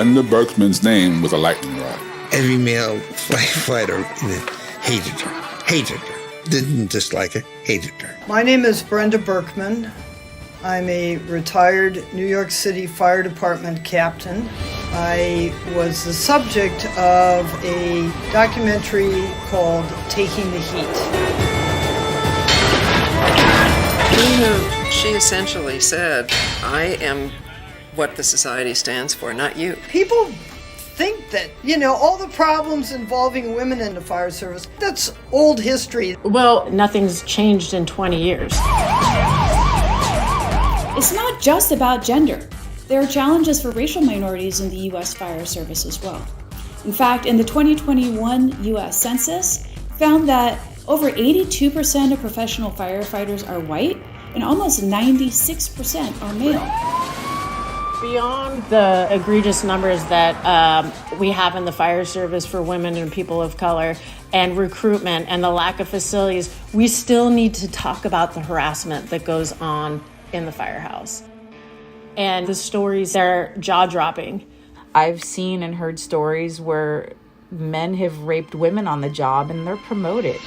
Brenda Berkman's name was a lightning rod. Every male firefighter hated her. Didn't dislike her, hated her. My name is Brenda Berkman. I'm a retired New York City Fire Department captain. I was the subject of a documentary called Taking the Heat. She essentially said, I am what the society stands for, not you. People think that, all the problems involving women in the fire service, that's old history. Well, nothing's changed in 20 years. It's not just about gender. There are challenges for racial minorities in the U.S. Fire Service as well. In fact, in the 2021 U.S. Census, found that over 82% of professional firefighters are white, and almost 96% are male. Beyond the egregious numbers that we have in the fire service for women and people of color and recruitment and the lack of facilities, we still need to talk about the harassment that goes on in the firehouse. And the stories are jaw-dropping. I've seen and heard stories where men have raped women on the job and they're promoted.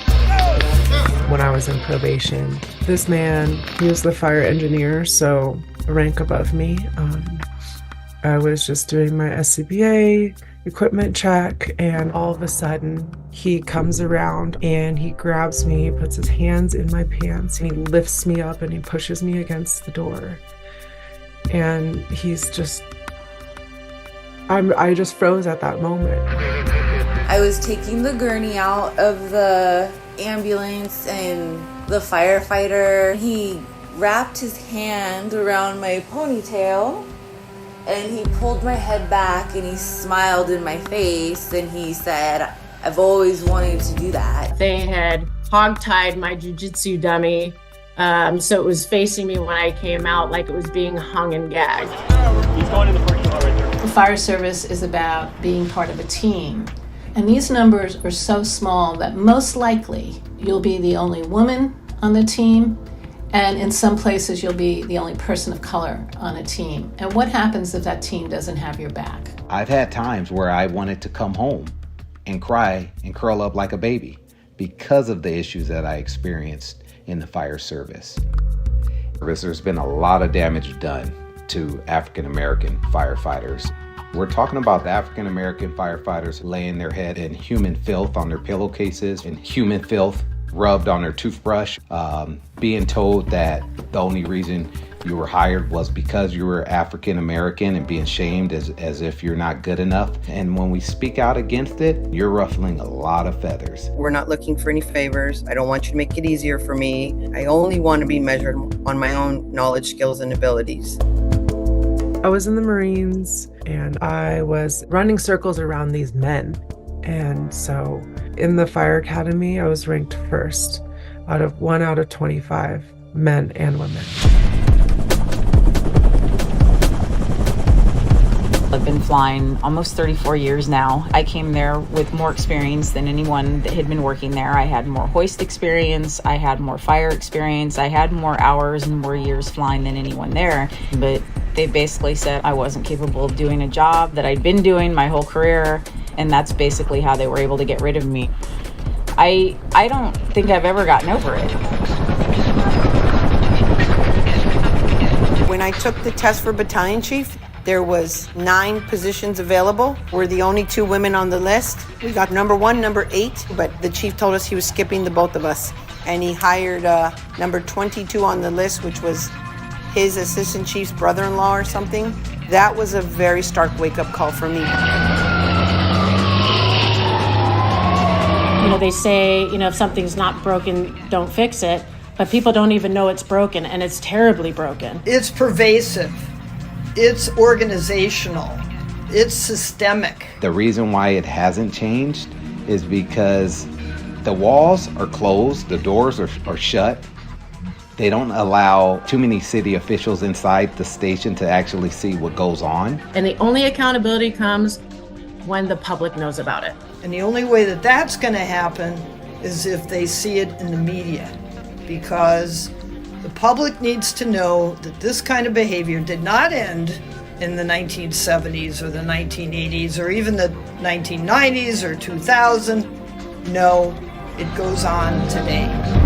When I was in probation, this man, he was the fire engineer, so a rank above me. I was just doing my SCBA equipment check, and all of a sudden he comes around and he grabs me, puts his hands in my pants, and he lifts me up and he pushes me against the door. And he's just, I just froze at that moment. I was taking the gurney out of the ambulance, and the firefighter, he wrapped his hand around my ponytail and he pulled my head back and he smiled in my face and he said, I've always wanted to do that. They had hog-tied my jiu-jitsu dummy, so it was facing me when I came out like it was being hung and gagged. He's going in the parking lot right there. The fire service is about being part of a team. And these numbers are so small that most likely you'll be the only woman on the team, and in some places you'll be the only person of color on a team. And what happens if that team doesn't have your back? I've had times where I wanted to come home and cry and curl up like a baby because of the issues that I experienced in the fire service. There's been a lot of damage done to African-American firefighters. We're talking about the African-American firefighters laying their head in human filth on their pillowcases and human filth rubbed on their toothbrush, being told that the only reason you were hired was because you were African-American and being shamed as if you're not good enough. And when we speak out against it, you're ruffling a lot of feathers. We're not looking for any favors. I don't want you to make it easier for me. I only want to be measured on my own knowledge, skills, and abilities. I was in the Marines and I was running circles around these men. And so in the fire academy, I was ranked first out of 25 men and women. I've been flying almost 34 years now. I came there with more experience than anyone that had been working there. I had more hoist experience, I had more fire experience, I had more hours and more years flying than anyone there. But they basically said I wasn't capable of doing a job that I'd been doing my whole career, and that's basically how they were able to get rid of me. I don't think I've ever gotten over it. When I took the test for battalion chief, there was 9 positions available. We're the only 2 women on the list. We got number 1, number 8, but the chief told us he was skipping the both of us. And he hired number 22 on the list, which was his assistant chief's brother-in-law or something. That was a very stark wake-up call for me. They say, if something's not broken, don't fix it. But people don't even know it's broken, and it's terribly broken. It's pervasive. It's organizational. It's systemic. The reason why it hasn't changed is because the walls are closed, the doors are shut. They don't allow too many city officials inside the station to actually see what goes on. And the only accountability comes when the public knows about it. And the only way that that's going to happen is if they see it in the media, because the public needs to know that this kind of behavior did not end in the 1970s or the 1980s or even the 1990s or 2000. No, it goes on today.